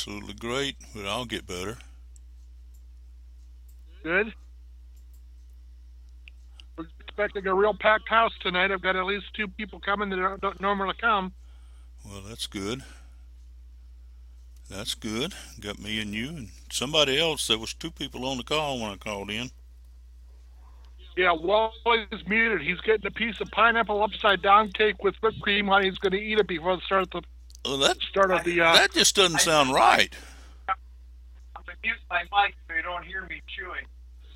absolutely great, but I'll get better. Good. We're expecting a real packed house tonight. I've got at least two people coming that don't normally come. Well, that's good. That's good. Got me and you and somebody else. There was two people on the call when I called in. Yeah, Wally's muted. He's getting a piece of pineapple upside down cake with whipped cream on. He's going to eat it before the Well, that start of the. that just doesn't sound right. I'm gonna mute my mic so you don't hear me chewing.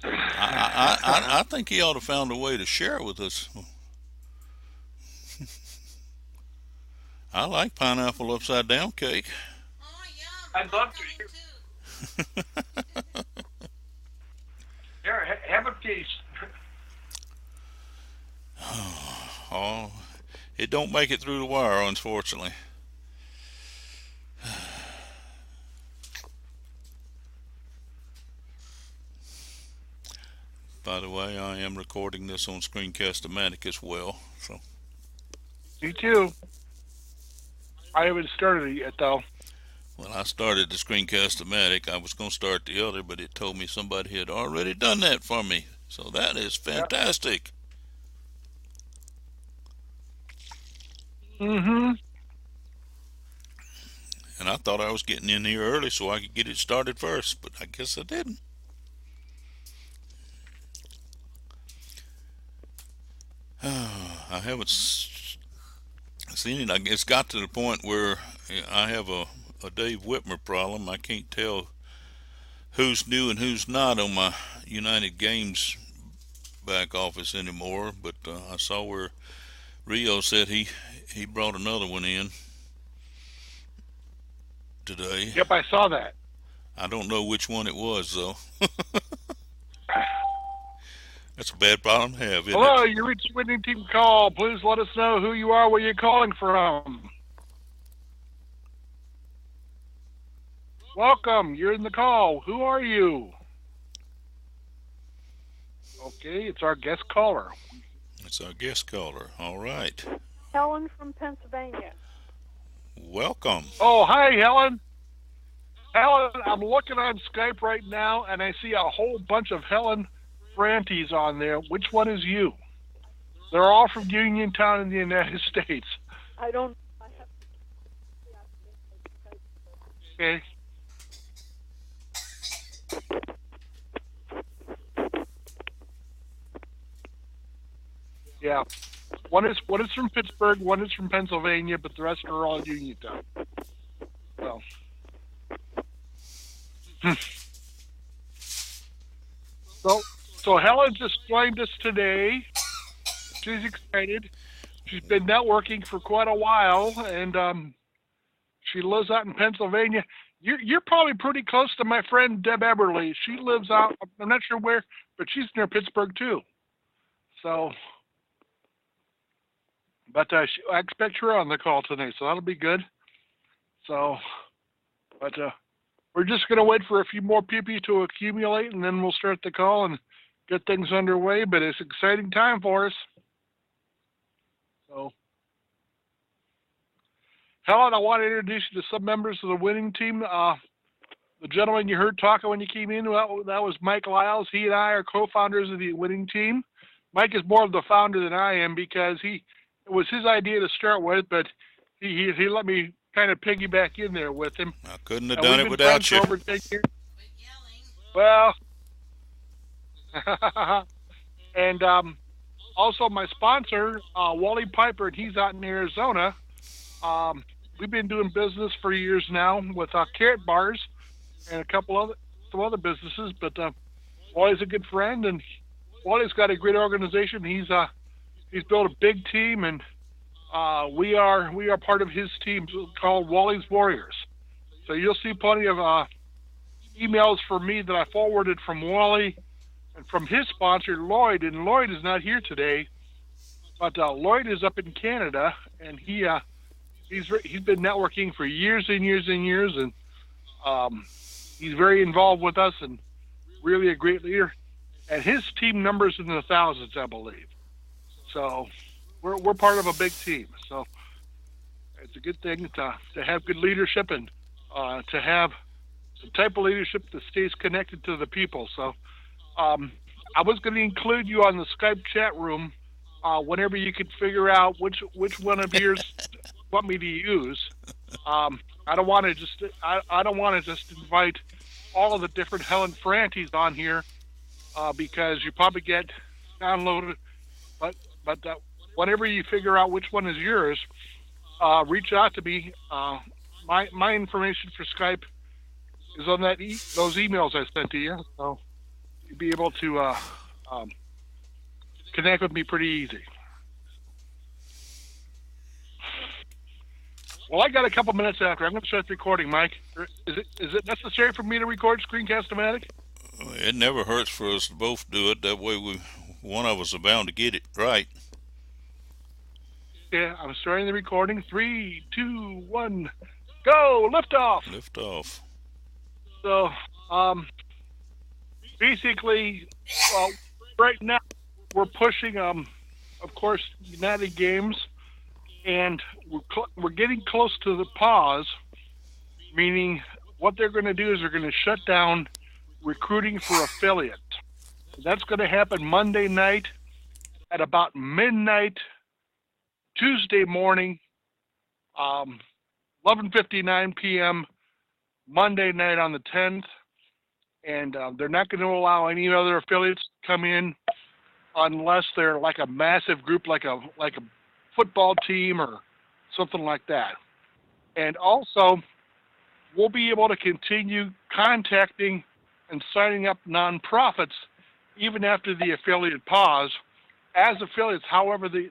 I think he ought to found a way to share it with us. I like pineapple upside down cake. Oh, yum. I'd love to hear. Here, have a piece. Oh, it don't make it through the wire, unfortunately. By the way, I am recording this on Screencast-O-Matic as well. So, Me too. I haven't started it yet, though. well, I started the Screencast-O-Matic. I was going to start the other, but it told me somebody had already done that for me. So that is fantastic. Mm-hmm. And I thought I was getting in here early so I could get it started first, but I guess I didn't. I haven't seen it. It's got to the point where I have a Dave Whitmer problem. I can't tell who's new and who's not on my United Games back office anymore. But I saw where Rio said he brought another one in today. Yep, I saw that. I don't know which one it was though. That's a bad problem to have, isn't Hello, it? you reached the winning team call. Please let us know who you are, where you're calling from. Welcome. You're in the call. Who are you? Okay, it's our guest caller. It's our guest caller. All right. Helen from Pennsylvania. Welcome. Oh, hi, Helen. Helen, I'm looking on Skype right now, and I see a whole bunch of Helen Franties on there. Which one is you? They're all from Uniontown in the United States. I don't. I have. Okay. Yeah. One is from Pittsburgh, one is from Pennsylvania, but the rest are all Uniontown. So. So Helen just joined us today. She's excited. She's been networking for quite a while, and she lives out in Pennsylvania. You're probably pretty close to my friend Deb Eberly. She lives out. I'm not sure where, but she's near Pittsburgh too. So, but I expect her on the call tonight, so that'll be good. So, but we're just going to wait for a few more people to accumulate, and then we'll start the call and get things underway. But it's an exciting time for us. So, Helen, I want to introduce you to some members of the winning team. The gentleman you heard talking when you came in, that was Mike Lyles. He and I are co-founders of the winning team. Mike is more of the founder than I am because it was his idea to start with, but he let me kind of piggyback in there with him. I couldn't have done it without you. Well, and also my sponsor, Wally Piper, and he's out in Arizona. We've been doing business for years now with Carrot Bars and some other businesses, but Wally's a good friend, and Wally's got a great organization. He's built a big team, and we are part of his team called Wally's Warriors. So you'll see plenty of emails from me that I forwarded from Wally and from his sponsor Lloyd. And Lloyd is not here today, but Lloyd is up in Canada, and he's been networking for years and years and years, and he's very involved with us and really a great leader. And his team numbers in the thousands, I believe. So we're part of a big team. So it's a good thing to have good leadership, and to have the type of leadership that stays connected to the people. So um, I was going to include you on the Skype chat room whenever you could figure out which one of yours you want me to use. I don't want to just invite all of the different Helen Franties on here because you probably get downloaded. But but whenever you figure out which one is yours, reach out to me. My information for Skype is on those emails I sent to you, so you'll be able to um, connect with me pretty easy. Well, I got a couple minutes after. I'm going to start the recording, Mike. Is it necessary for me to record Screencast-O-Matic? It never hurts for us to both do it. That way, one of us are bound to get it right. Yeah, I'm starting the recording. 3, 2, 1, go! Lift off. Lift off. So, basically, well, right now we're pushing, of course, United Games, and we're getting close to the pause. Meaning, what they're going to do is they're going to shut down recruiting for affiliates. That's going to happen Monday night at about midnight, Tuesday morning, 11:59 p.m. Monday night on the 10th, and they're not going to allow any other affiliates to come in unless they're like a massive group, like a football team or something like that. And also, we'll be able to continue contacting and signing up nonprofits even after the affiliate pause as affiliates. However, the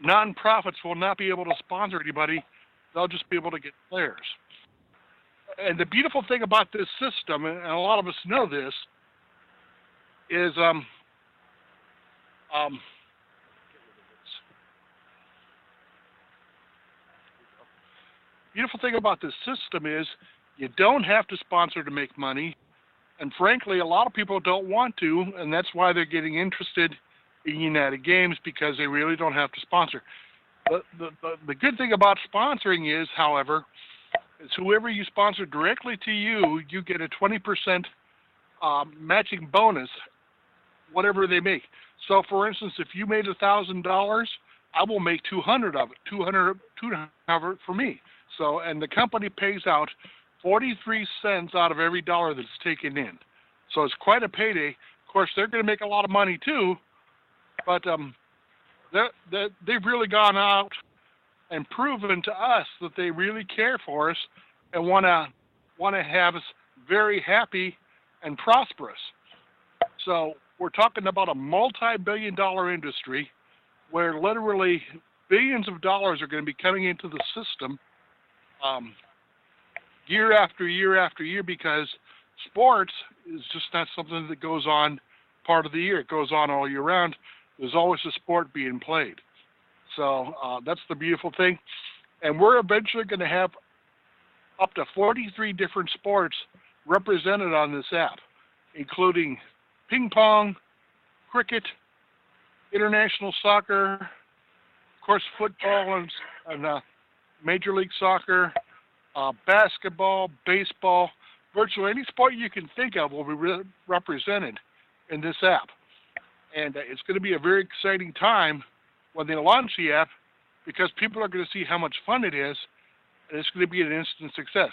nonprofits will not be able to sponsor anybody. They'll just be able to get players. And the beautiful thing about this system, and a lot of us know this, is beautiful thing about this system is you don't have to sponsor to make money. And frankly, a lot of people don't want to, and that's why they're getting interested in United Games, because they really don't have to sponsor. The good thing about sponsoring is, however, is whoever you sponsor directly to you, you get a 20% matching bonus, whatever they make. So, for instance, if you made $1,000, I will make 200 of it, 200 for me. So, and the company pays out 43 cents out of every dollar that's taken in. So it's quite a payday. Of course, they're going to make a lot of money too, but they've really gone out and proven to us that they really care for us and want to have us very happy and prosperous. So we're talking about a multi-billion-dollar industry where literally billions of dollars are going to be coming into the system year after year after year, because sports is just not something that goes on part of the year. It goes on all year round. There's always a sport being played. So that's the beautiful thing. And we're eventually going to have up to 43 different sports represented on this app, including ping pong, cricket, international soccer, of course football and Major League Soccer, basketball, baseball, virtually any sport you can think of will be represented in this app. And it's going to be a very exciting time when they launch the app, because people are going to see how much fun it is, and it's going to be an instant success.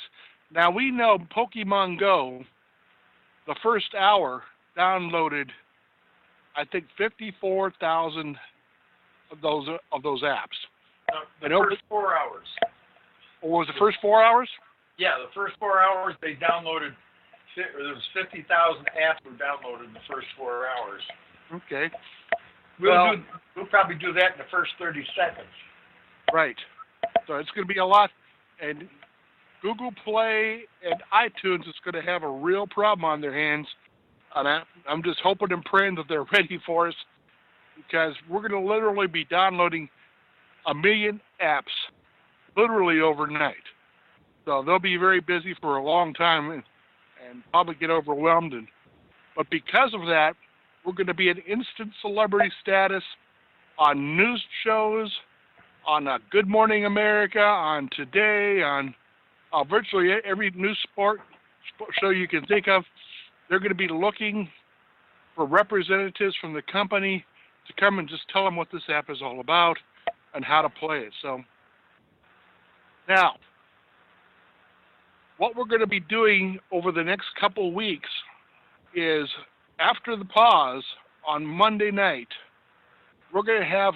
Now, we know Pokemon Go, the first hour, downloaded, I think, 54,000 of those apps. The first 4 hours. Or was it the first 4 hours? Yeah, the first 4 hours they downloaded. There was 50,000 apps were downloaded in the first 4 hours. Okay. We'll probably do that in the first 30 seconds. Right. So it's going to be a lot. And Google Play and iTunes is going to have a real problem on their hands. And I'm just hoping and praying that they're ready for us, because we're going to literally be downloading 1 million apps literally overnight. So they'll be very busy for a long time and probably get overwhelmed. But because of that, we're going to be an instant celebrity status on news shows, on Good Morning America, on Today, on virtually every news sport show you can think of, they're going to be looking for representatives from the company to come and just tell them what this app is all about and how to play it. So now, what we're going to be doing over the next couple weeks is, after the pause on Monday night, we're going to have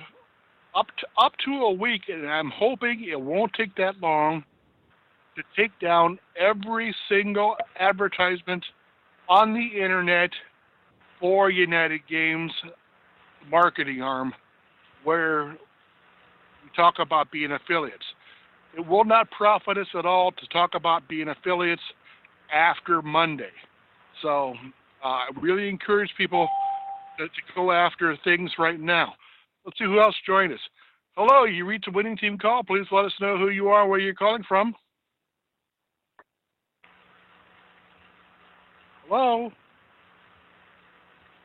up to a week, and I'm hoping it won't take that long, to take down every single advertisement on the internet for United Games marketing arm where we talk about being affiliates. It will not profit us at all to talk about being affiliates after Monday. So I really encourage people to go after things right now. Let's see who else joined us. Hello, you reached a winning team call. Please let us know who you are, where you're calling from. Hello?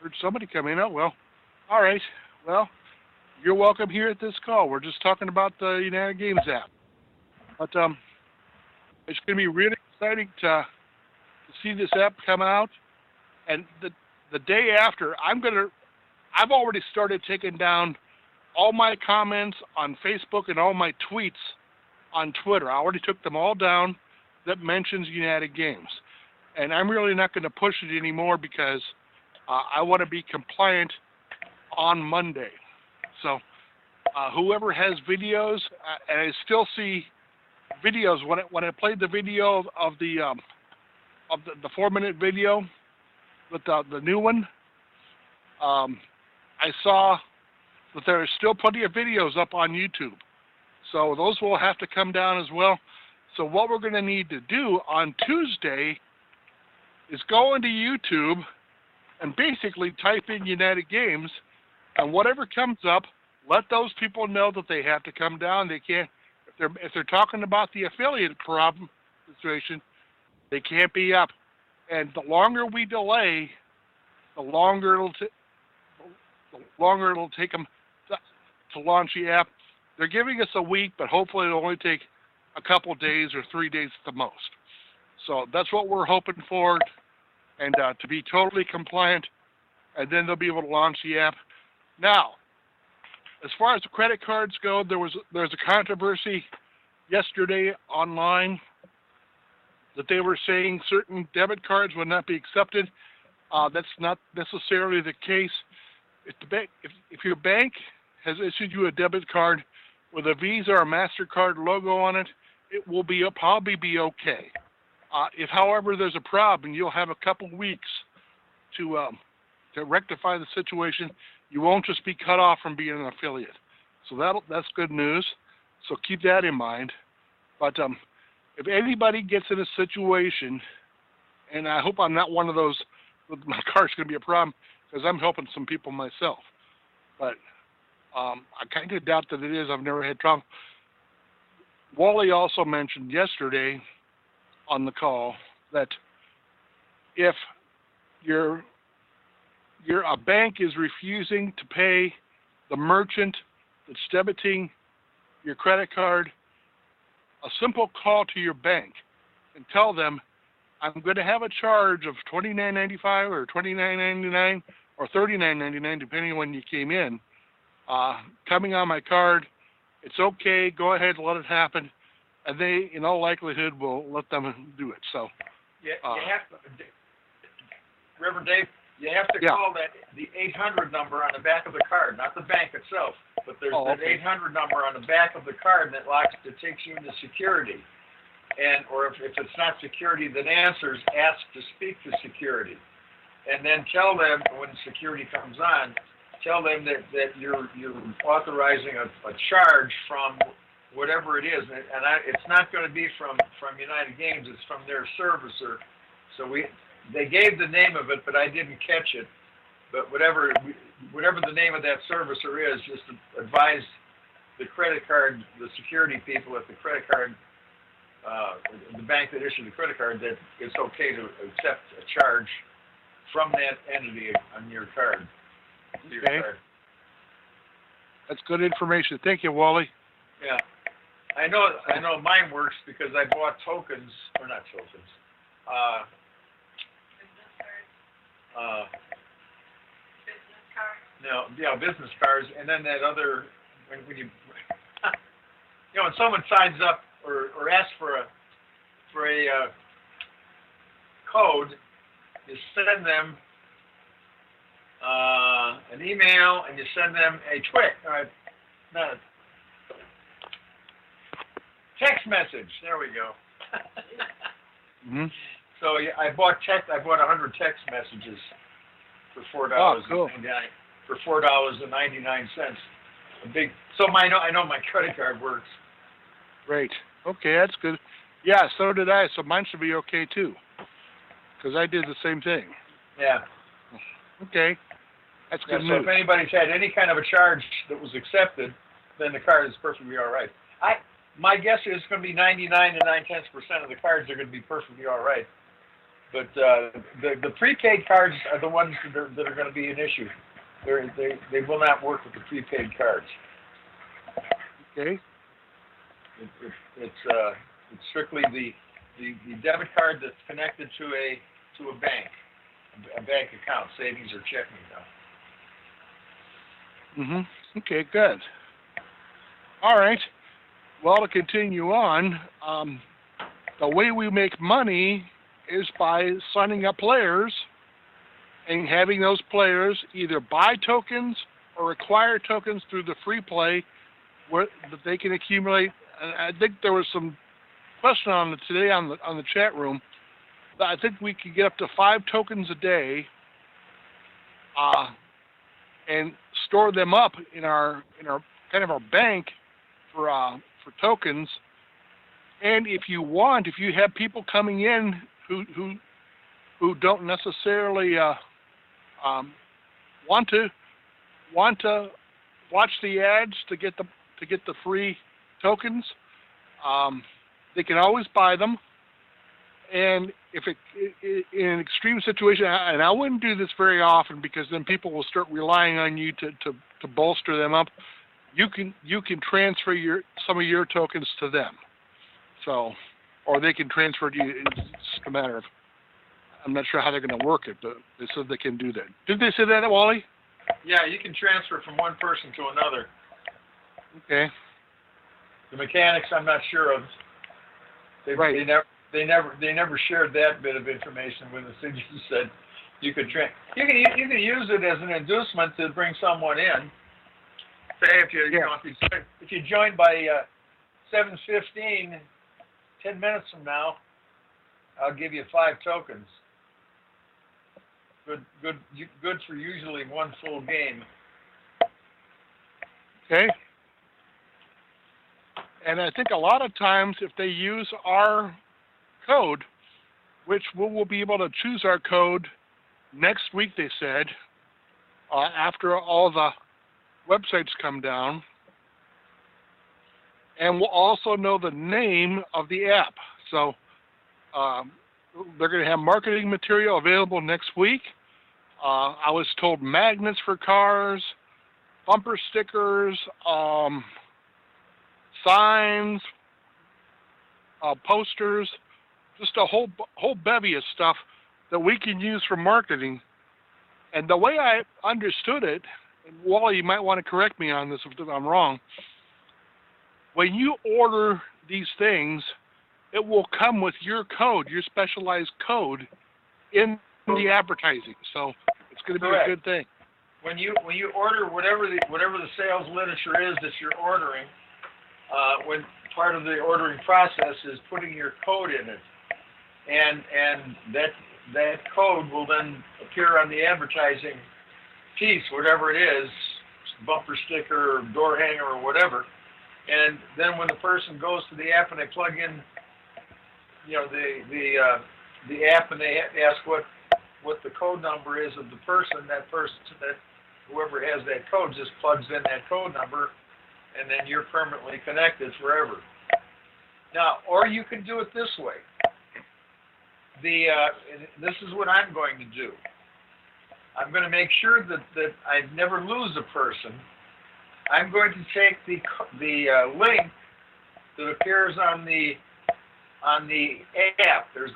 Heard somebody come in. Oh, well. All right. Well, you're welcome here at this call. We're just talking about the United Games app. But it's going to be really exciting to see this app come out. And the day after, I've already started taking down all my comments on Facebook and all my tweets on Twitter. I already took them all down that mentions United Games. And I'm really not going to push it anymore because I want to be compliant on Monday. So whoever has videos, and I still see videos, when I played the video of the 4-minute video with the new one, I saw that there are still plenty of videos up on YouTube. So those will have to come down as well. So what we're going to need to do on Tuesday is go into YouTube and basically type in United Games, and whatever comes up, let those people know that they have to come down. They can't, if they're talking about the affiliate problem situation, they can't be up. And the longer we delay, the longer it'll take them to launch the app. They're giving us a week, but hopefully it'll only take a couple days or 3 days at the most. So that's what we're hoping for, and to be totally compliant, and then they'll be able to launch the app. Now, as far as the credit cards go, there's a controversy yesterday online that they were saying certain debit cards would not be accepted. That's not necessarily the case. If your bank has issued you a debit card with a Visa or a MasterCard logo on it, it will probably be okay. If, however, there's a problem, you'll have a couple weeks to rectify the situation. You won't just be cut off from being an affiliate. So that's good news. So keep that in mind. But if anybody gets in a situation, and I hope I'm not one of those, my car's going to be a problem, because I'm helping some people myself. But I kind of doubt that it is. I've never had trouble. Wally also mentioned yesterday on the call that if a bank is refusing to pay the merchant that's debiting your credit card, a simple call to your bank and tell them, I'm going to have a charge of $29.95 or $29.99 or $39.99, depending on when you came in, coming on my card. It's okay. Go ahead and let it happen. And they, in all likelihood, will let them do it. So, you have to, Reverend Dave, you have to call the 800 number on the back of the card, not the bank itself, but there's that 800 number on the back of the card that takes you into security. Or if it's not security that answers, ask to speak to security. And then tell them, when security comes on, tell them that you're authorizing a charge from whatever it is. And it's not going to be from United Games, it's from their servicer. So they gave the name of it, but I didn't catch it. But whatever the name of that servicer is, just advise the credit card, the security people at the credit card, the bank that issued the credit card, that it's okay to accept a charge from that entity on your card. Okay. That's good information. Thank you, Wally. Yeah. I know mine works because I bought tokens, or not tokens. No, yeah, business cards, and then that other when you when someone signs up or asks for a code, you send them an email and you send them a not a text message. There we go. Mm-hmm. So yeah, I bought 100 text messages for $4. Oh, cool. For $4.99. So I know my credit card works. Great. Okay, that's good. Yeah, so did I. So mine should be okay too, because I did the same thing. Yeah. Okay, that's good So news. if anybody's had any kind of a charge that was accepted, then the card is perfectly all right. My guess is it's going to be 99 to 9/10% of the cards are going to be perfectly all right. But the prepaid cards are the ones that are going to be an issue. They will not work with the prepaid cards. Okay. It's strictly the debit card that's connected to a bank account, savings or checking account. Okay, good. All right. Well, to continue on, the way we make money is by signing up players and having those players either buy tokens or acquire tokens through the free play that they can accumulate. And I think there was some question on it today on the chat room. I think we could get up to 5 tokens a day, and store them up in our kind of our bank for tokens. And if you have people coming in who don't necessarily want to watch the ads to get the free tokens, they can always buy them. And if in an extreme situation, and I wouldn't do this very often because then people will start relying on you to bolster them up. You can transfer some of your tokens to them, so, or they can transfer to you. It's just a matter of, I'm not sure how they're going to work it, but they said they can do that. Did they say that, Wally? Yeah, you can transfer from one person to another. Okay. The mechanics, I'm not sure of. They never shared that bit of information with us. They just said you could you can use it as an inducement to bring someone in. Say if you join by 7:15, 10 minutes from now, I'll give you 5 tokens. Good for usually one full game. Okay. And I think a lot of times if they use our code, which we will be able to choose our code next week, they said, after all the websites come down, and we'll also know the name of the app. So they're going to have marketing material available next week. I was told magnets for cars, bumper stickers, signs, posters, just a whole bevy of stuff that we can use for marketing. And the way I understood it, and Wally, you might want to correct me on this if I'm wrong, when you order these things, it will come with your code, your specialized code, in the advertising. So it's going to be a good thing. When you order whatever the sales literature is that you're ordering, when part of the ordering process is putting your code in it, and that code will then appear on the advertising piece, whatever it is, bumper sticker or door hanger or whatever. And then when the person goes to the app and they plug in, the app, and they ask what the code number is of the person, that whoever has that code just plugs in that code number, and then you're permanently connected forever. Now, or you can do it this way. This is what I'm going to do. I'm going to make sure that I never lose a person. I'm going to take the link that appears on the app. There's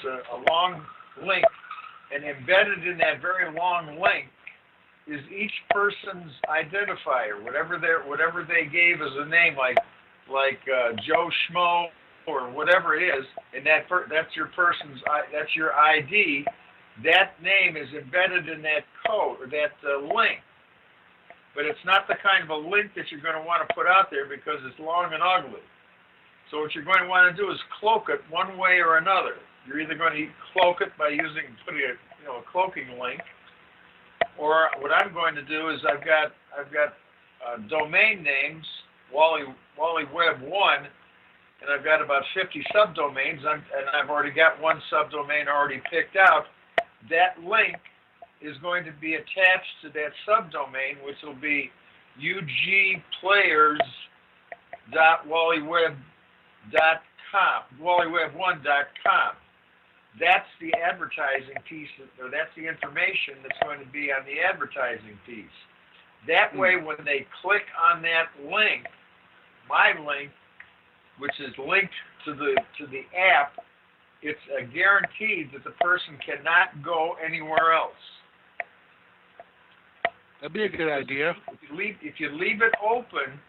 a long link, and embedded in that very long link is each person's identifier, whatever they gave as a name, like Joe Schmo or whatever it is, and that's your ID. That name is embedded in that code or that link. But it's not the kind of a link that you're going to want to put out there because it's long and ugly. So what you're going to want to do is cloak it one way or another. You're either going to cloak it by putting a cloaking link, or what I'm going to do is I've got domain names, Wally Web 1, and I've got about 50 subdomains, and I've already got one subdomain already picked out. That link is going to be attached to that subdomain, which will be ugplayers.wallyweb.com, wallyweb1.com. That's the advertising piece, or that's the information that's going to be on the advertising piece. That way, when they click on that link, my link, which is linked to the app, it's a guarantee that the person cannot go anywhere else. That'd be a good idea. If you leave it open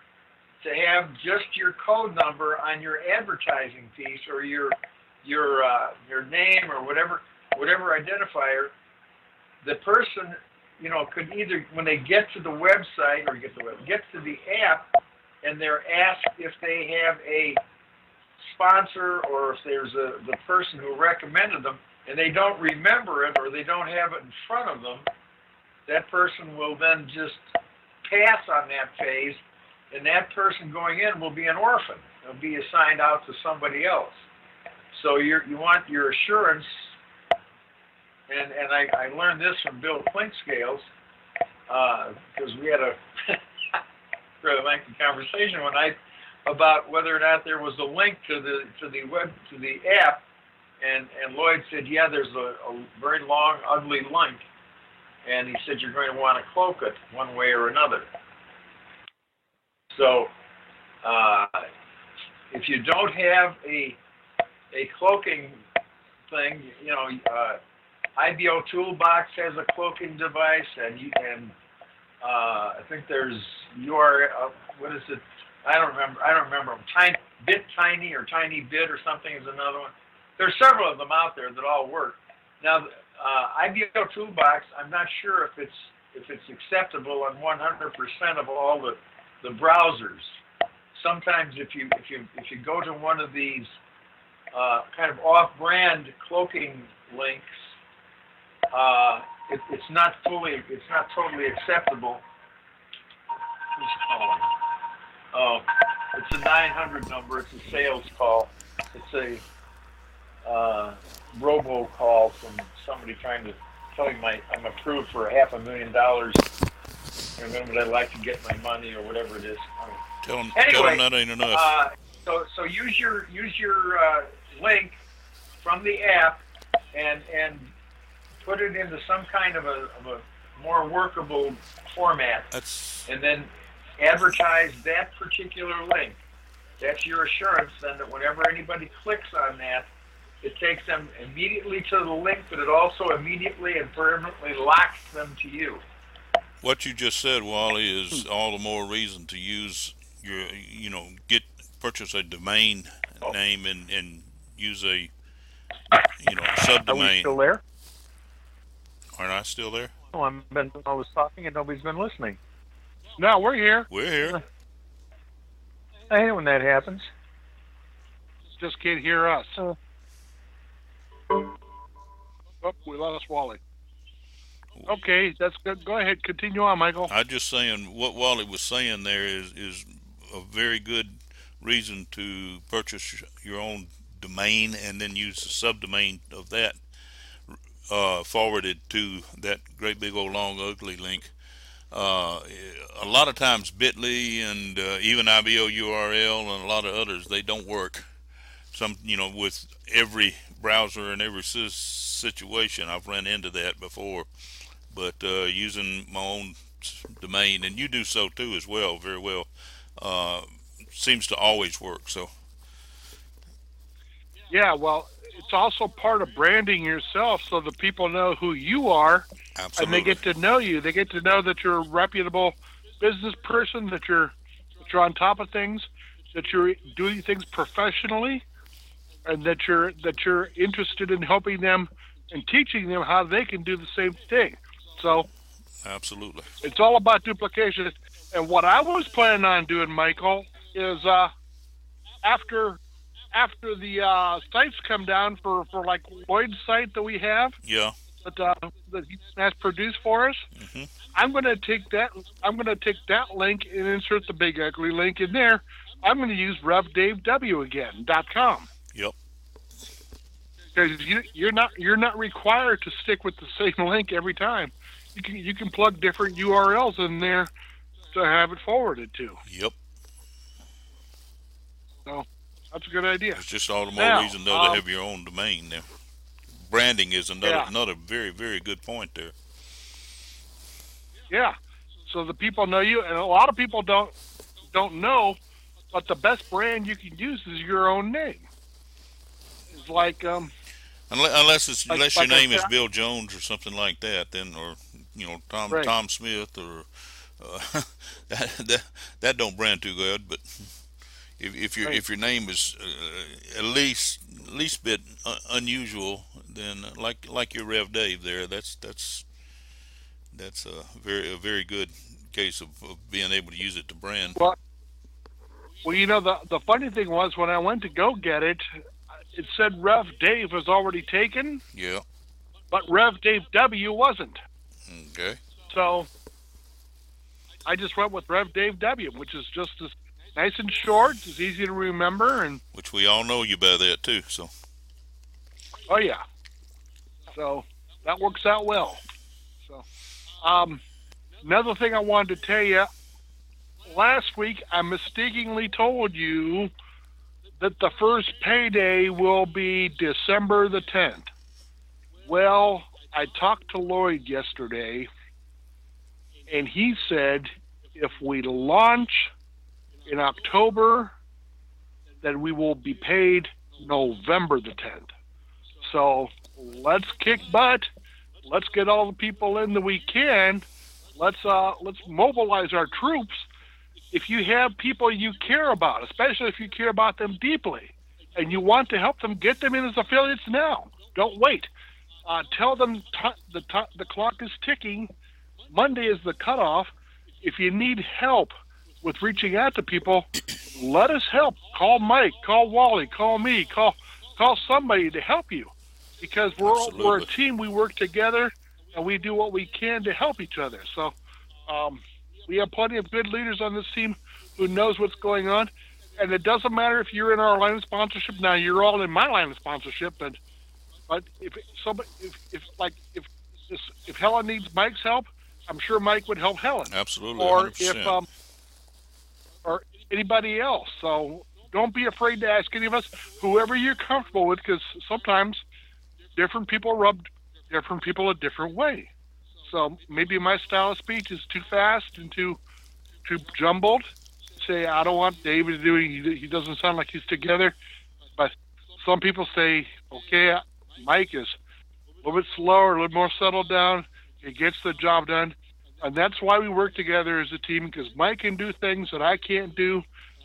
to have just your code number on your advertising piece, or your name or whatever identifier, the person, could either, when they get to the website or get to the app, and they're asked if they have a sponsor or if there's the person who recommended them, and they don't remember it or they don't have it in front of them, that person will then just pass on that phase, and that person going in will be an orphan. It'll be assigned out to somebody else. So you want your assurance, and I learned this from Bill Clinkscales, because we had a rather lengthy conversation one night about whether or not there was a link to the app, and Lloyd said, yeah, there's a very long, ugly link, and he said you're going to want to cloak it one way or another. So if you don't have a cloaking thing, IBO Toolbox has a cloaking device, and I think there's what is it? I don't remember. Tiny or Tiny Bit or something is another one. There's several of them out there that all work. Now, IBO Toolbox, I'm not sure if it's acceptable on 100% of all the browsers. Sometimes if you go to one of these kind of off-brand cloaking links, it's not totally acceptable. Who's calling? Oh, it's a 900 number. It's a sales call. It's a robo call from somebody trying to tell me I'm approved for $500,000. But I'd like to get my money or whatever it is. Tell them Anyway, that ain't enough. So use your link from the app and put it into some kind of a more workable format, and then advertise that particular link. That's your assurance then that whenever anybody clicks on that, it takes them immediately to the link, but it also immediately and permanently locks them to you. What you just said, Wally, is all the more reason to use your, purchase a domain name and use a, subdomain. Are we still there? Aren't I still there? Oh, I was talking and nobody's been listening. No, we're here. We're here. I hate when that happens. Just can't hear us. Oh, we lost Wally. Okay, that's good. Go ahead, continue on, Michael. I'm just saying what Wally was saying there is a very good reason to purchase your own domain and then use the subdomain of that forwarded to that great big old long ugly link. A lot of times Bitly and even IBO URL and a lot of others, they don't work. Some, with every browser and every situation, I've run into that before. But using my own domain, and you do so too as well, very well. seems to always work. So Yeah, well, it's also part of branding yourself so the people know who you are and they absolutely. get to know you. They get to know that you're a reputable business person, that you're on top of things, that you're doing things professionally, and that you're interested in helping them and teaching them how they can do the same thing. So Absolutely. it's all about duplication. And what I was planning on doing, Michael, is after the sites come down for like Lloyd's site that we have Yeah. that he has produced for us, Hmm. I'm going to take that. I'm going to take that link and insert the big ugly link in there. I'm going to use RevDaveW again .com Yep. because you're not required to stick with the same link every time. You can plug different URLs in there to have it forwarded to. Yep. So that's a good idea. It's just all the more Now, reason though to have your own domain there. Branding is yeah, another very very good point there. yeah. So the people know you, and a lot of people don't know, but the best brand you can use is your own name. It's Unless your like I name said, is Bill Jones or something like that, then or right. Tom Smith or that that don't brand too good. But Right. if your name is at least bit unusual, then like your Rev Dave there, that's a very good case of being able to use it to brand. Well, the funny thing was when I went to go get it, it said Rev Dave was already taken, Yeah. but Rev Dave W wasn't. Okay. So I just went with Rev Dave W, which is just as nice and short, it's easy to remember, and Which we all know you by that too. So oh yeah, so that works out well. So um, another thing I wanted to tell you, last week I mistakenly told you that the first payday will be December the 10th. Well, I talked to Lloyd yesterday, and he said if we launch in October, then we will be paid November the 10th. So let's kick butt. Let's get all the people in that we can. Let's mobilize our troops. If you have people you care about, especially if you care about them deeply, and you want to help them, get them in as affiliates now. Don't wait. Tell them the clock is ticking. Monday is the cutoff. If you need help with reaching out to people, let us help. Call Mike, call Wally, call me, call somebody to help you, because we're a absolutely. team. We work together and we do what we can to help each other. So we have plenty of good leaders on this team who knows what's going on, and it doesn't matter if you're in our line of sponsorship. Now you're all in my line of sponsorship, but if somebody if Helen needs Mike's help, I'm sure Mike would help Helen, Absolutely. or if 100%. or anybody else. So don't be afraid to ask any of us, whoever you're comfortable with, because sometimes different people rub different people a different way. So maybe my style of speech is too fast and too jumbled. Say I don't want David to do it. He doesn't sound like he's together. But some people say, okay, Mike is a little bit slower, a little more settled down. He gets the job done. And that's why we work together as a team, because Mike can do things that I can't do,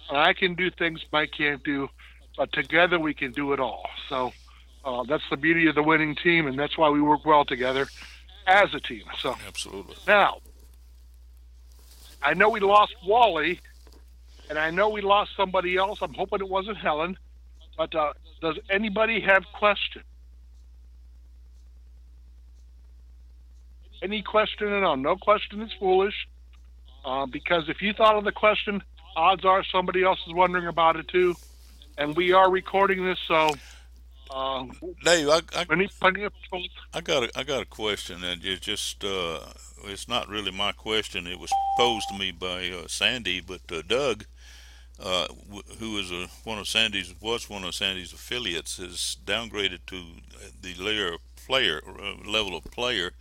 and I can do things Mike can't do. But together we can do it all. So that's the beauty of the winning team, and that's why we work well together as a team. So Absolutely. now, I know we lost Wally, and I know we lost somebody else. I'm hoping it wasn't Helen. But does anybody have questions? Any question at all? No question is foolish, because if you thought of the question, odds are somebody else is wondering about it too. And we are recording this, so uh, Dave, plenty of people. I got a question, and it's just it's not really my question. It was posed to me by Sandy, but Doug, who is one of Sandy's affiliates, is downgraded to the level of player.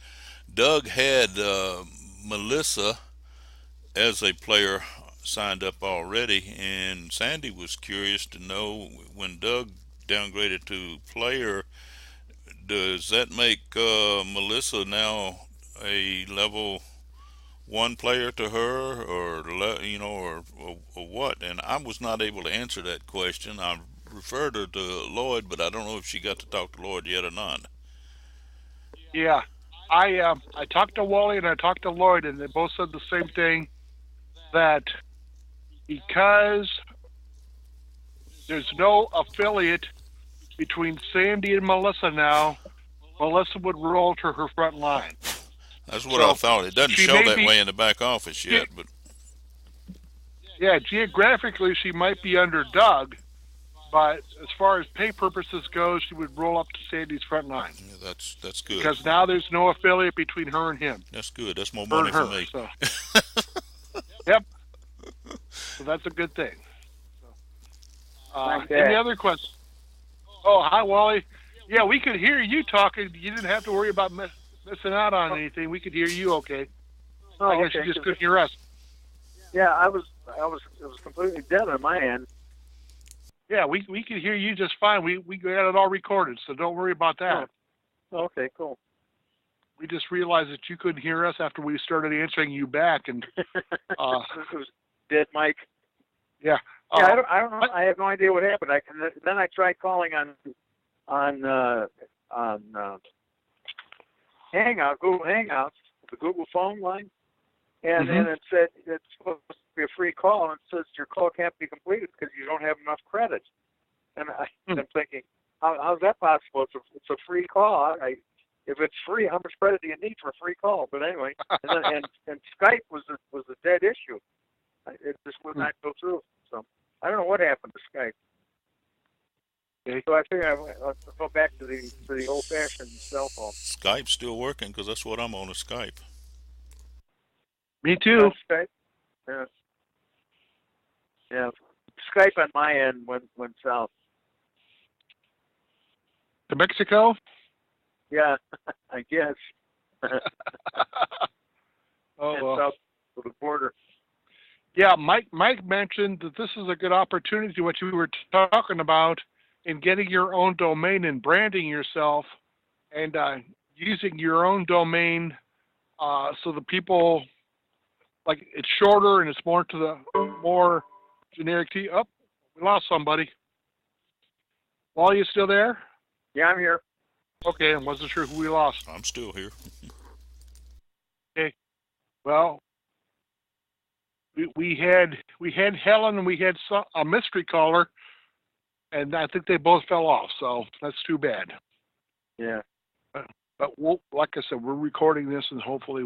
Doug had Melissa as a player signed up already, and Sandy was curious to know when Doug downgraded to player, does that make Melissa now a level one player to her, or or what? And I was not able to answer that question. I referred her to Lloyd, but I don't know if she got to talk to Lloyd yet or not. Yeah, I talked to Wally and I talked to Lloyd, and they both said the same thing, that because there's no affiliate between Sandy and Melissa now, Melissa would roll to her front line. That's what I So thought. It doesn't she show may that be, way in the back office yet, but yeah, geographically she might be under Doug, but as far as pay purposes goes, she would roll up to Sandy's front line yeah, that's good. because now there's no affiliate between her and him, That's good. That's more her money and for her. me. So, yep. So that's a good thing. Any other questions? Oh, hi, Wally. Yeah, we could hear you talking. You didn't have to worry about missing out on anything. We could hear you okay. Oh, I guess okay. you just couldn't hear us. Yeah, it was completely dead on my end. Yeah, we could hear you just fine. We got it all recorded, so don't worry about that. Oh, okay, cool. We just realized that you couldn't hear us after we started answering you back, and This was dead, Mike. yeah. Yeah, I don't know. I have no idea what happened. Then I tried calling on Hangout, Google Hangouts, the Google phone line, and then it said it's supposed to be a free call, and it says your call can't be completed because you don't have enough credit. And I'm thinking, how's that possible? It's a free call. If it's free, how much credit do you need for a free call? But anyway, and Skype was a dead issue. It just would not go through. So I don't know what happened to Skype. Okay. So I figure I'll go back to the old-fashioned cell phone. Skype's still working because that's what I'm on, is Skype. Me too. Skype. Yeah. Yeah. Skype on my end went south. To Mexico? Yeah, I guess. Oh, well. South to the border. Yeah, Mike mentioned that this is a good opportunity, what you were talking about, in getting your own domain and branding yourself, and using your own domain so the people, like, it's shorter and it's more generic to you. Oh, we lost somebody. Wally, you still there? Yeah, I'm here. Okay, I wasn't sure who we lost. I'm still here. Okay, well, we had Helen and we had a mystery caller, and I think they both fell off. So that's too bad. Yeah. But like I said, we're recording this, and hopefully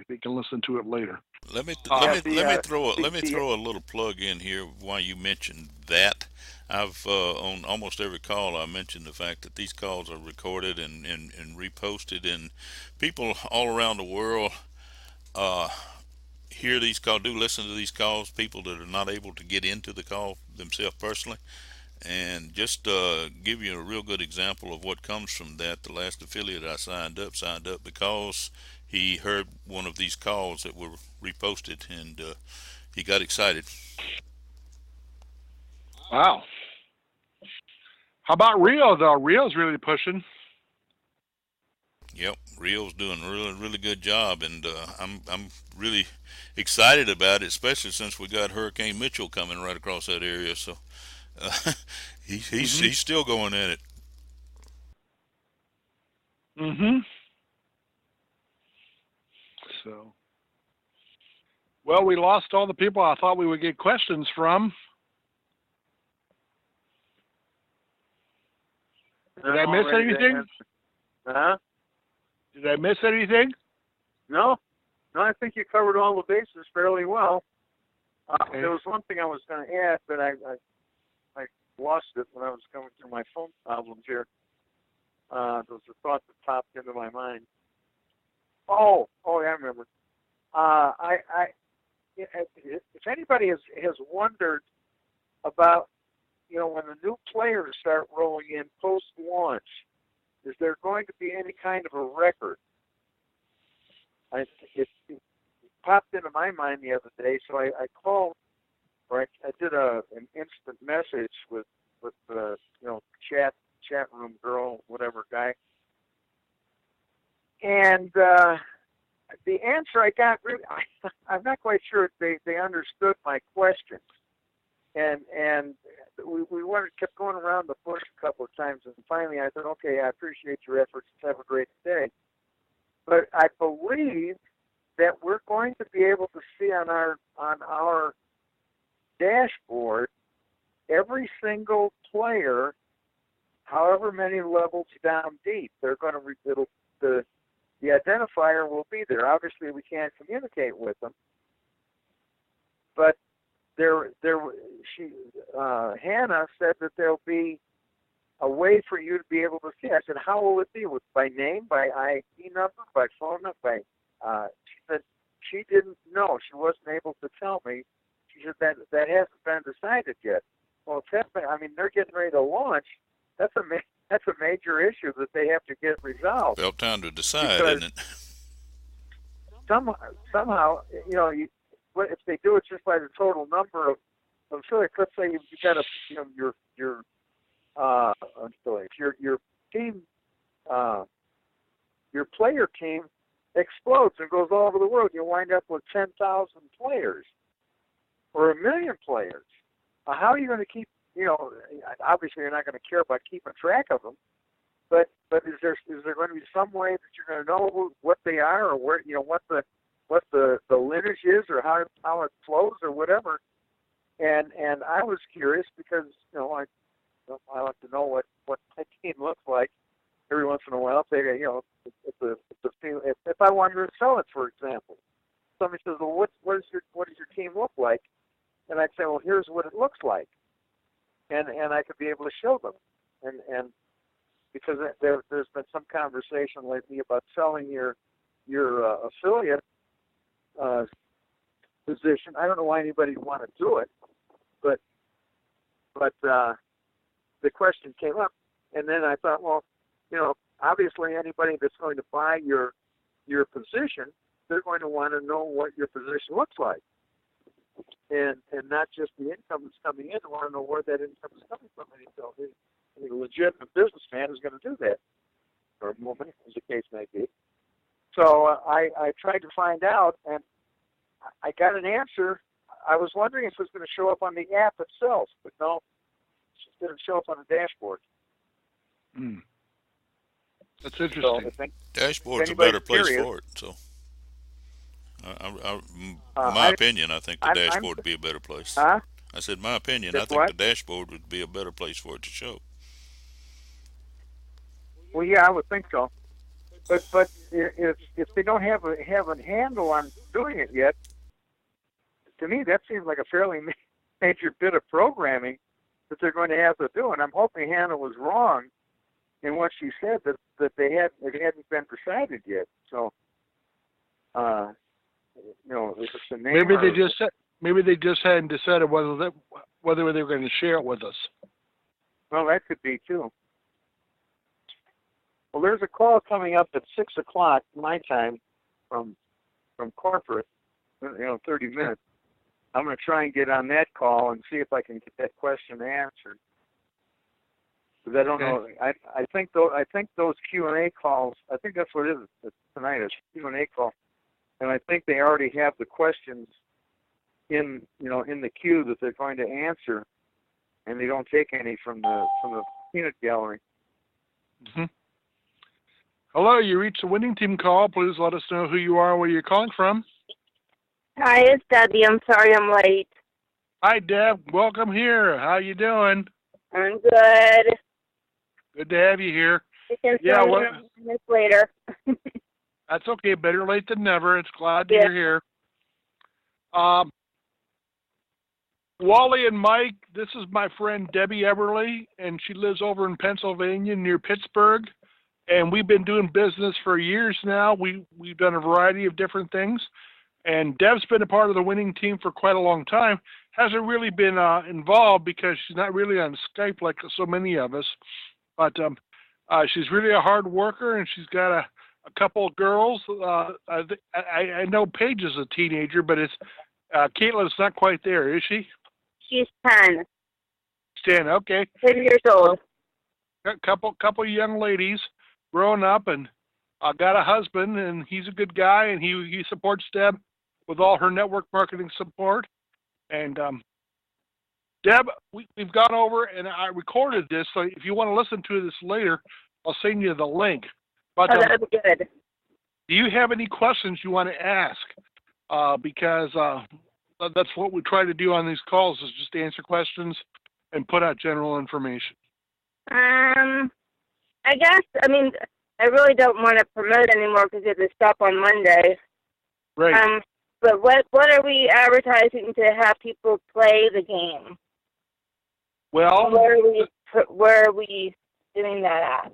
they can listen to it later. Let me throw a little plug in here while you mentioned that. I've on almost every call I mentioned the fact that these calls are recorded and reposted, and people all around the world hear these calls, do listen to these calls. People that are not able to get into the call themselves personally. And just give you a real good example of what comes from that. The last affiliate I signed up because he heard one of these calls that were reposted, and he got excited. Wow. How about Rio though? Rio's really pushing. Yep, Rio's doing a really good job, and I'm really excited about it, especially since we got Hurricane Mitchell coming right across that area. So. He's still going at it. So, well, we lost all the people I thought we would get questions from. Did I miss anything? Huh? Did I miss anything? No, I think you covered all the bases fairly well. Okay. There was one thing I was going to add, but I lost it when I was going through my phone problems here. There was a thought that popped into my mind. Oh, yeah, I remember. If anybody has wondered about, when the new players start rolling in post-launch, is there going to be any kind of a record? It popped into my mind the other day, so I called or I did an instant message with the chat room girl, whatever guy, and the answer I got, really, I'm not quite sure they understood my question, and we kept going around the bush a couple of times, and finally I said, okay, I appreciate your efforts. Have a great day. But I believe that we're going to be able to see on our dashboard every single player, however many levels down deep. They're going to the identifier will be there. Obviously, we can't communicate with them, but Hannah said that there'll be a way for you to be able to see. I said, how will it be? By name, by ID number, by phone number? She said she didn't know. She wasn't able to tell me. She said that hasn't been decided yet. Well, they're getting ready to launch. That's a major issue that they have to get resolved. Well, time to decide, isn't it? Somehow, if they do it just by the total number of affiliates, let's say you got your team, your player team explodes and goes all over the world. You wind up with 10,000 players or 1 million players. How are you going to keep? Obviously you're not going to care about keeping track of them, but is there going to be some way that you're going to know what they are, or where what the lineage is, or how it flows, or whatever? And I was curious because I like to know what my team looks like every once in a while. If I wanted to sell it, for example, somebody says, well, what does your team look like? And I'd say, well, here's what it looks like. And I could be able to show them, and because there's been some conversation lately about selling your affiliate position. I don't know why anybody would want to do it, but the question came up, and then I thought, well, obviously anybody that's going to buy your position, they're going to want to know what your position looks like. And not just the income that's coming in. I want to know where that income is coming from. And a legitimate businessman is going to do that, or a woman, as the case may be. So I tried to find out, and I got an answer. I was wondering if it was going to show up on the app itself, but no, it didn't show up on the dashboard. That's interesting. So Dashboard's a better place for it. So, my opinion, I think the dashboard would be a better place. Huh? I said, my opinion, I think the dashboard would be a better place for it to show. Well, yeah, I would think so. But if they don't have a handle on doing it yet, to me that seems like a fairly major bit of programming that they're going to have to do. And I'm hoping Hannah was wrong in what she said, that it hadn't been decided yet. So, if it's the name. Maybe they just hadn't decided whether they were going to share it with us. Well, that could be too. Well, there's a call coming up at 6 o'clock my time from corporate. 30 minutes. I'm going to try and get on that call and see if I can get that question answered. Because I don't know. I think those Q&A calls. I think that's what it is tonight. Is Q&A call, and I think they already have the questions in the queue that they're going to answer, and they don't take any from the peanut gallery. Mm-hmm. Hello, you reached the winning team call. Please let us know who you are and where you're calling from. Hi, it's Debbie. I'm sorry I'm late. Hi, Deb. Welcome here. How you doing? I'm good. Good to have you here. Minutes later. That's okay. Better late than never. It's glad you're here. Wally and Mike, this is my friend Debbie Eberly, and she lives over in Pennsylvania near Pittsburgh. And we've been doing business for years now. We've done a variety of different things. And Deb's been a part of the winning team for quite a long time. Hasn't really been involved because she's not really on Skype like so many of us. But she's really a hard worker, and she's got a couple of girls. I know Paige is a teenager, but Caitlin's not quite there, is she? She's 10. 10. Okay. 10 years old. A couple young ladies growing up, and got a husband, and he's a good guy, and he supports Deb with all her network marketing support. And Deb, we've gone over, and I recorded this, so if you want to listen to this later, I'll send you the link. But that would be good. do you have any questions you want to ask? Because that's what we try to do on these calls, is just answer questions and put out general information. I guess, I mean, I really don't want to promote anymore because it has to stop on Monday. Right. But what are we advertising to have people play the game? Well, where are we doing that at?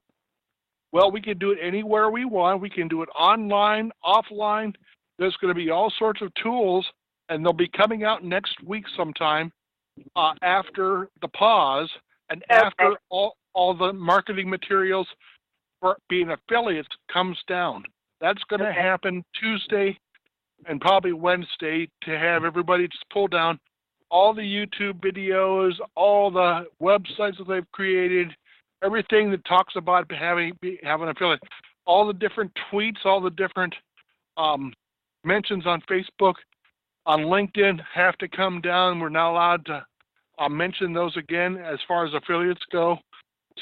Well, we can do it anywhere we want. We can do it online, offline. There's going to be all sorts of tools, and they'll be coming out next week sometime after the pause and after all the marketing materials for being affiliates comes down. That's going to happen Tuesday and probably Wednesday, to have everybody just pull down all the YouTube videos, all the websites that they've created, everything that talks about having an affiliate, all the different tweets, all the different mentions on Facebook, on LinkedIn have to come down. We're not allowed to mention those again as far as affiliates go.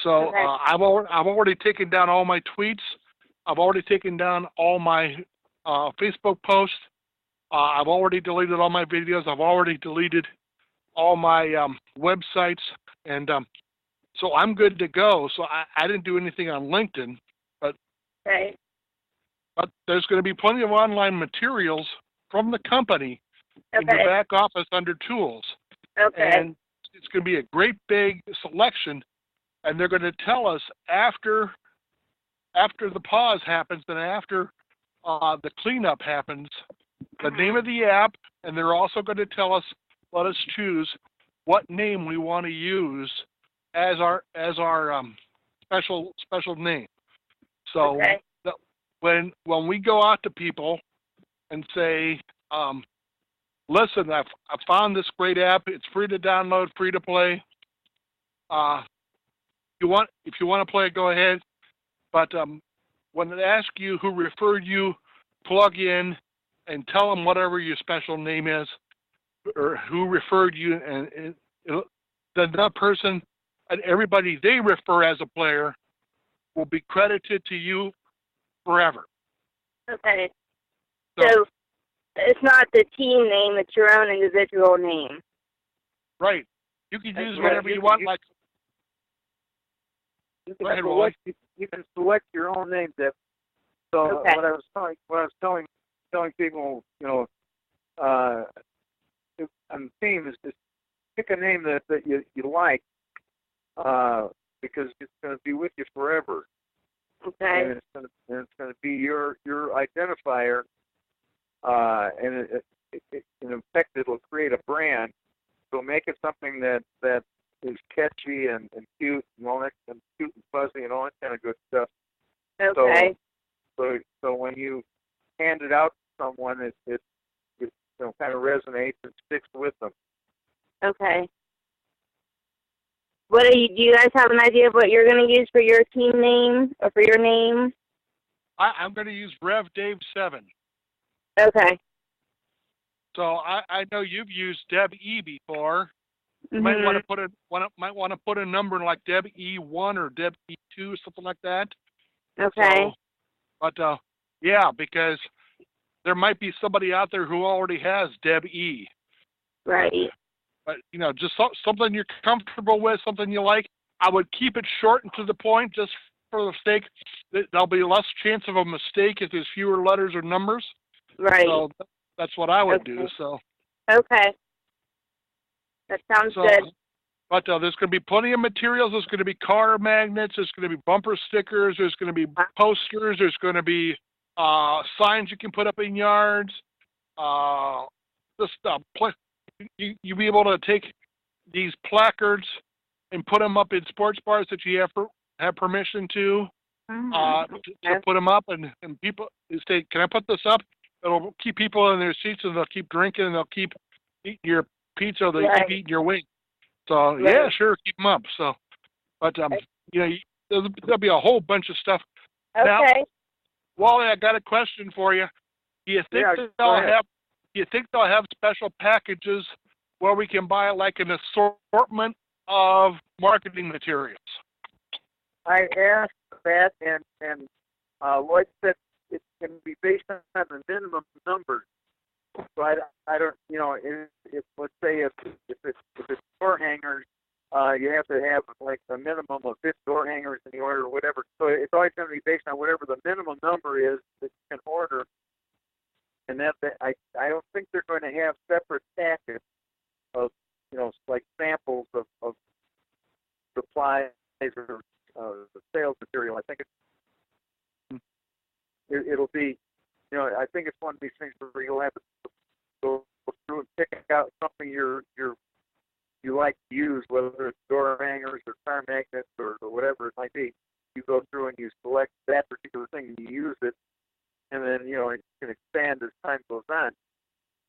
So I've already taken down all my tweets. I've already taken down all my Facebook posts. I've already deleted all my videos. I've already deleted all my websites, and so I'm good to go. So I didn't do anything on LinkedIn, but there's going to be plenty of online materials from the company in your back office under tools. And it's going to be a great big selection, and they're going to tell us after the pause happens and after the cleanup happens, the name of the app, and they're also going to tell us, let us choose what name we want to use as our special name. So when we go out to people and say, listen, I found this great app. It's free to download, free to play. If you want to play it, go ahead. But when they ask you who referred you, plug in and tell them whatever your special name is, or who referred you, and that person and everybody they refer as a player will be credited to you forever. Okay. So it's not the team name; it's your own individual name. Right. You can use whatever you want. Like, you can select your own name, Deb. So what I was telling people, on the team is pick a name that you like, because it's going to be with you forever. Okay. And it's going to be your identifier, and in effect it'll create a brand. So make it something that is catchy and cute and all that, and cute and fuzzy and all that kind of good stuff. Okay. So when you hand it out to someone, it kind of resonates and sticks with them. Okay. Do you guys have an idea of what you're going to use for your team name or for your name? I'm going to use Rev Dave 7. Okay. So I know you've used Deb E before. You might want to put a number like Deb E1 or Deb E2 or something like that. Okay. So, but because there might be somebody out there who already has Deb E. Right. But just something you're comfortable with, something you like. I would keep it short and to the point, just for the sake that there'll be less chance of a mistake if there's fewer letters or numbers. Right. So that's what I would do. So. Okay. That sounds good. But there's going to be plenty of materials. There's going to be car magnets. There's going to be bumper stickers. There's going to be posters. There's going to be signs you can put up in yards. You'll be able to take these placards and put them up in sports bars that you have permission to put them up, and people say, "Can I put this up?" It'll keep people in their seats, and they'll keep drinking, and they'll keep your pizza or they Right. keep eating your wing. So Right. yeah, sure, keep them up. So, but you know, there'll be a whole bunch of stuff. Now, Okay. Wally, I got a question for you. Do you think Yeah, that go they'll ahead. have? Do you think they'll have special packages where we can buy like an assortment of marketing materials? I asked that, and Lloyd said it can be based on the minimum numbers. So I don't, you know, if let's say if it's door hangers, you have to have like a minimum of 50 door hangers in the order or whatever. So it's always going to be based on whatever the minimum number is that you can order. And that I don't think they're going to have separate packets of, you know, like samples of supplies or sales material. I think it'll be, you know, I think it's one of these things where you'll have to go through and pick out something you like to use, whether it's door hangers or car magnets or whatever it might be. You go through and you select that particular thing and you use it, and then, you know, it can expand as time goes on.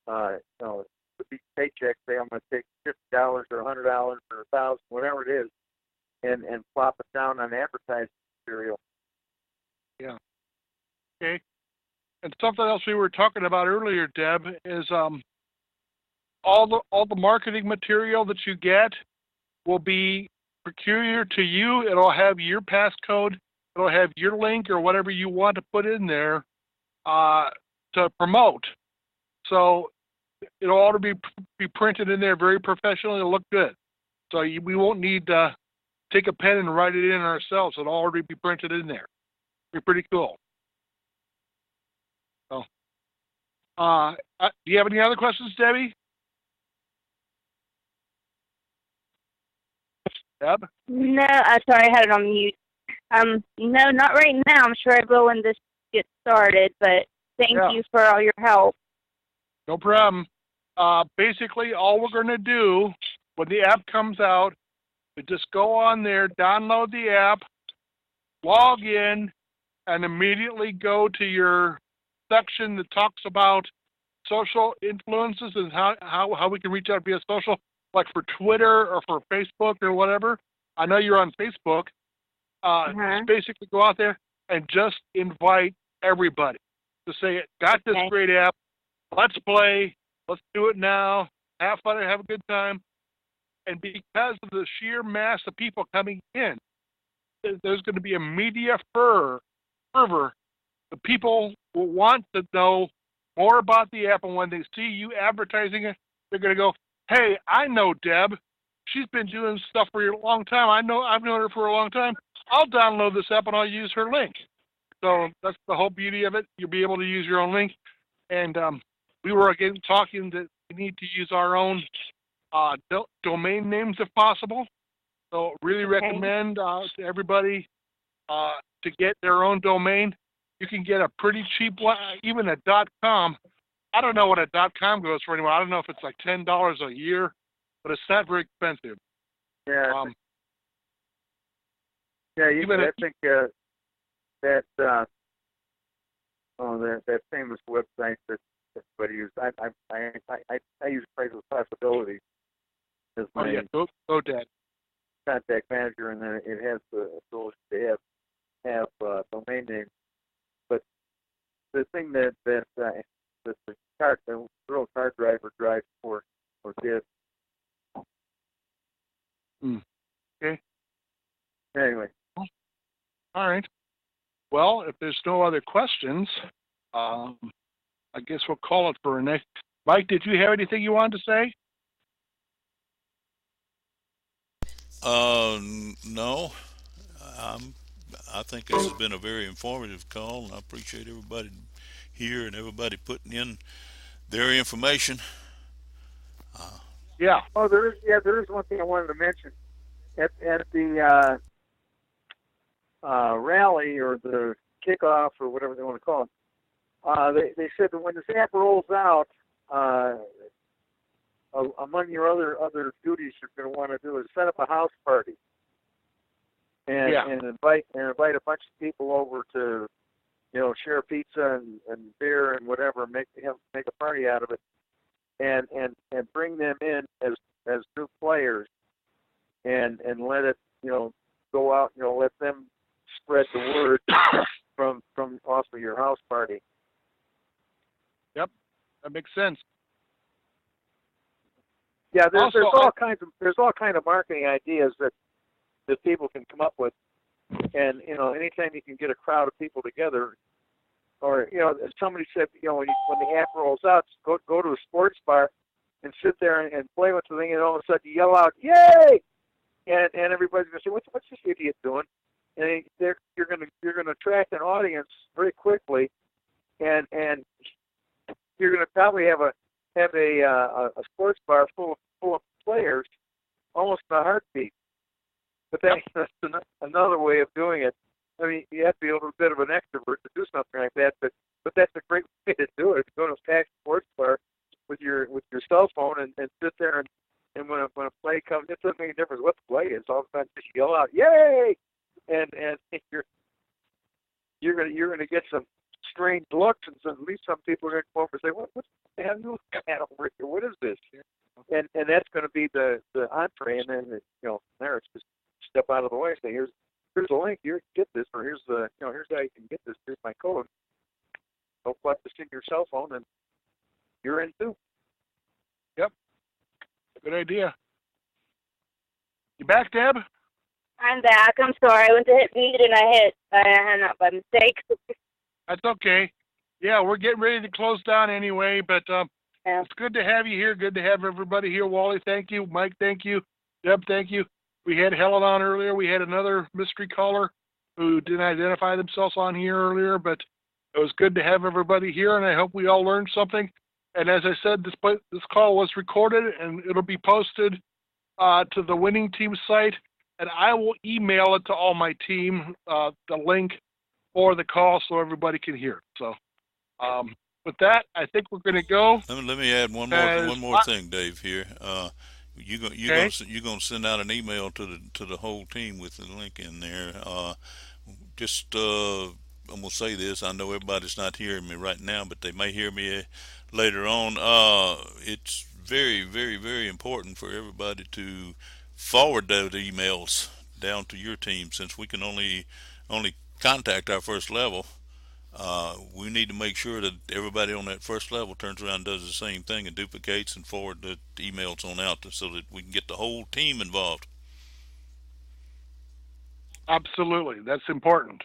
You know, the big paycheck, say I'm going to take $50 or $100 or $1,000, whatever it is, and plop it down on advertising material. Yeah. Okay. And something else we were talking about earlier, Deb, is all the marketing material that you get will be peculiar to you. It'll have your passcode. It'll have your link or whatever you want to put in there to promote. So it'll all be printed in there very professionally. It'll look good. So we won't need to take a pen and write it in ourselves. It'll already be printed in there. Be pretty cool. So, do you have any other questions, Debbie? Deb? No, sorry, I had it on mute. No, not right now. I'm sure I will when this gets started, but thank you for all your help. No problem. Basically, all we're going to do when the app comes out is just go on there, download the app, log in, and immediately go to your section that talks about social influences and how we can reach out via social, like for Twitter or for Facebook or whatever. I know you're on Facebook. Just basically go out there and just invite everybody to say, got this great app, let's play, let's do it now, have fun and have a good time. And because of the sheer mass of people coming in, there's going to be a media fervor. The people will want to know more about the app, and when they see you advertising it, they're going to go, hey, I know Deb. She's been doing stuff for a long time. I've known her for a long time. I'll download this app and I'll use her link. So that's the whole beauty of it. You'll be able to use your own link. And we were again talking that we need to use our own domain names if possible. So really recommend to everybody to get their own domain. You can get a pretty cheap one, even a .com. I don't know what a .com goes for anymore. I don't know if it's like $10 a year, but it's not very expensive. Yeah. I think that famous website that everybody uses. I use Appraisal Possibilities as my GoDaddy contact manager, and then it has the ability to have domain names. But the thing that the real car driver drives for did. Okay. Anyway. All right. Well, if there's no other questions, I guess we'll call it for a next. Mike, did you have anything you wanted to say? No. I think this has been a very informative call, and I appreciate everybody here and everybody putting in their information. Yeah. Oh, there is one thing I wanted to mention. At the rally or the kickoff or whatever they want to call it, they said that when this app rolls out, among your other duties you're going to want to do is set up a house party and invite a bunch of people over to, you know, share pizza and beer and whatever, make a party out of it. and bring them in as new players, and let it go out, let them spread the word from off of your house party. Yep, that makes sense. Yeah, there's all kinds of marketing ideas that people can come up with, and anytime you can get a crowd of people together, or somebody said when the app rolls out, go to a sports bar and sit there and play with the thing, and all of a sudden you yell out "Yay!" and everybody's gonna say, what's this idiot doing? And you're gonna attract an audience very quickly, and you're gonna probably have a sports bar full of players almost in a heartbeat. But that's another way of doing it. I mean, you have to be a little bit of an extrovert to do something like that, but that's a great way to do it. Go to a packed sports bar with your cell phone and sit there and when a play comes, it doesn't make a difference what the play is. All of a sudden, just yell out "Yay!" and you're gonna get some strange looks, and at least some people are gonna come over and say, "What the hell are you looking at over here? What is this?" And that's going to be the entree, and then there it's just step out of the way and say, here's a link, you get this, or here's how you can get this, here's my code. Go plug this in your cell phone, and you're in too. Yep, good idea. You back, Deb? I'm back. I'm sorry. I went to hit mute and I hung up by mistake. That's okay. Yeah, we're getting ready to close down anyway, but Yeah. it's good to have you here. Good to have everybody here. Wally, thank you. Mike, thank you. Deb, thank you. We had Helen on earlier. We had another mystery caller who didn't identify themselves on here earlier, but it was good to have everybody here, and I hope we all learned something. And as I said, this call was recorded, and it'll be posted to the winning team site, and I will email it to all my team, the link for the call so everybody can hear it. So with that, I think we're going to go. Let me add one more thing, Dave. Here, you're gonna send out an email to the whole team with the link in there. I'm gonna say this. I know everybody's not hearing me right now, but they may hear me later on. It's very, very, very important for everybody to forward those emails down to your team, since we can only contact our first level. We need to make sure that everybody on that first level turns around and does the same thing and duplicates and forward the emails on out so that we can get the whole team involved. Absolutely, that's important.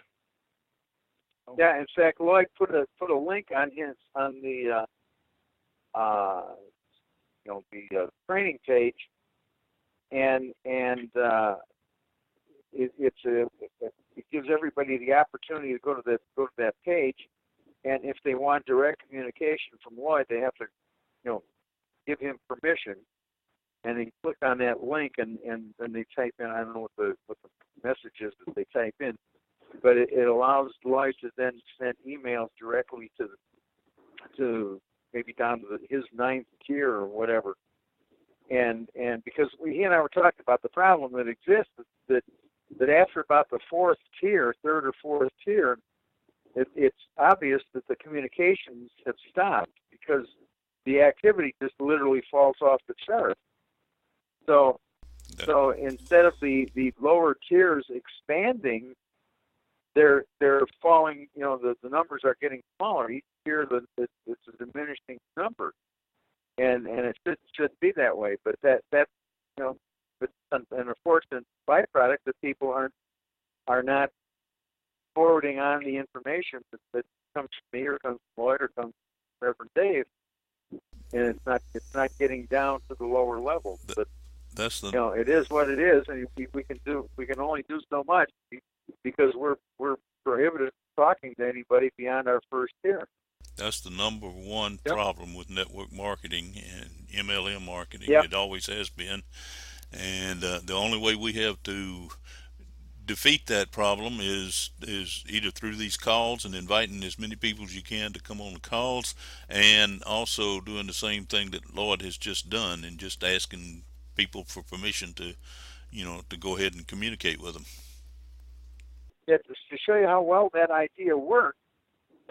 Yeah, in fact, Lloyd put a link on the training page, and it gives everybody the opportunity to go to that page, and if they want direct communication from Lloyd, they have to give him permission, and they click on that link, and then they type in, I don't know what the message is that they type in, but it allows Lloyd to then send emails directly to maybe down to his 9th tier or whatever, and because he and I were talking about the problem that exists, that after about the 4th tier, 3rd or 4th tier, it's obvious that the communications have stopped because the activity just literally falls off the chart. So instead of the lower tiers expanding, they're falling. The numbers are getting smaller each tier. It's a diminishing number, and it should be that way. But that's it's an unfortunate byproduct that people are not forwarding on the information that comes from me or comes from Lloyd or comes from Reverend Dave, and it's not getting down to the lower level. But that's it is what it is, and we can only do so much because we're prohibited from talking to anybody beyond our first tier. That's the number one problem with network marketing and MLM marketing. Yep. It always has been. And the only way we have to defeat that problem is either through these calls and inviting as many people as you can to come on the calls, and also doing the same thing that Lloyd has just done and just asking people for permission to go ahead and communicate with them. Yeah, to show you how well that idea worked,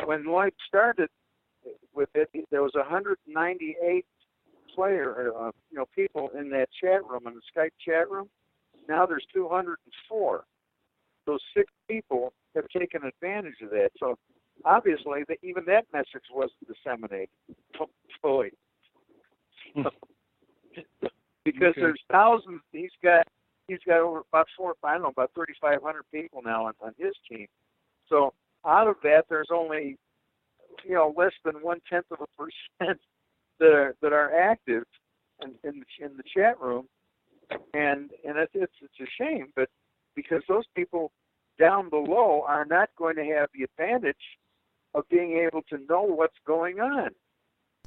when Lloyd started with it, there was 198 player, people in that chat room, in the Skype chat room. Now there's 204. Those 6 people have taken advantage of that. So obviously, even that message wasn't disseminated fully. Because there's thousands. He's got over about 3,500 people now on his team. So out of that, there's only less than 0.1% that are active in the chat room, and it's a shame, but because those people down below are not going to have the advantage of being able to know what's going on,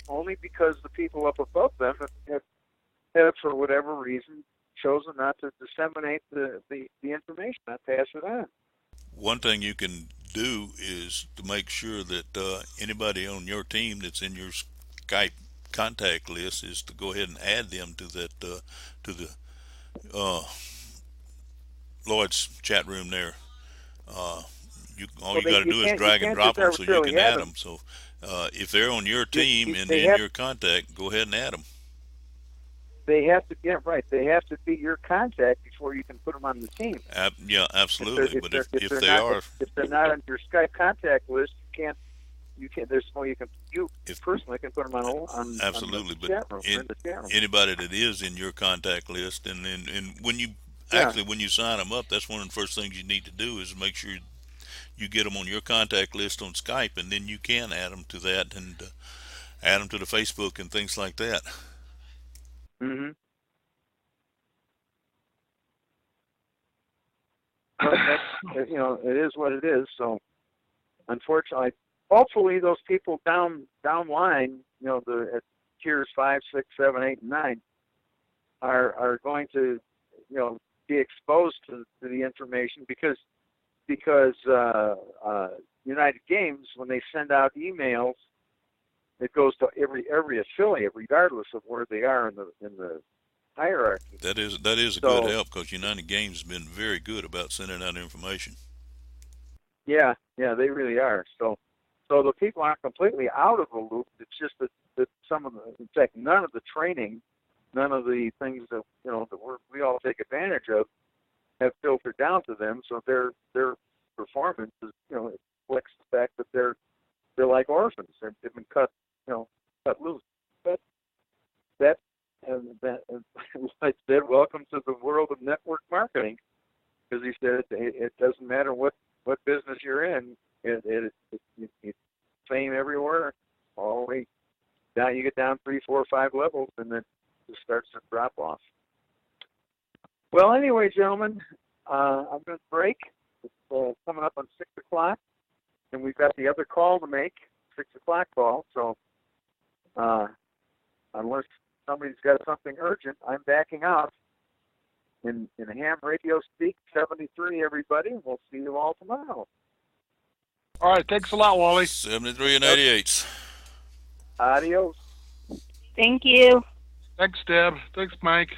only because the people up above them have for whatever reason chosen not to disseminate the information, not pass it on. One thing you can do is to make sure that anybody on your team that's in your Skype contact list is to go ahead and add them to that to the Lloyd's chat room there. All you got to do is drag and drop them so you can add them. So if they're on your team and in your contact, go ahead and add them. They have to get right. They have to be your contact before you can put them on the team. Yeah, absolutely. But if they're not on your Skype contact list, you can't. There's no you personally can put them on absolutely. On the chat room, anybody that is in your contact list, and when you when you sign them up, that's one of the first things you need to do is make sure you get them on your contact list on Skype, and then you can add them to that and add them to the Facebook and things like that. Mm-hmm. It is what it is. So, unfortunately, hopefully, those people down line, at tiers 5, 6, 7, 8, and 9, are going to, be exposed to the information because United Games, when they send out emails, it goes to every affiliate, regardless of where they are in the hierarchy. That is a good help because United Games has been very good about sending out information. Yeah, they really are. So the people aren't completely out of the loop. It's just that some of in fact, none of the training, none of the things that that we all take advantage of, have filtered down to them. So their performance is it reflects the fact that they're like orphans. They've been cut loose. But that I said, welcome to the world of network marketing, because he said it doesn't matter what business you're in. It's fame everywhere. All the way down, you get down 3, 4, 5 levels, and then it starts to drop off. Well, anyway, gentlemen, I'm going to break. It's coming up on 6 o'clock, and we've got the other call to make, 6 o'clock call. So unless somebody's got something urgent, I'm backing out. In ham radio speak, 73, everybody. We'll see you all tomorrow. All right, thanks a lot, Wally. 73 and 88. Adios. Thank you. Thanks, Deb. Thanks, Mike.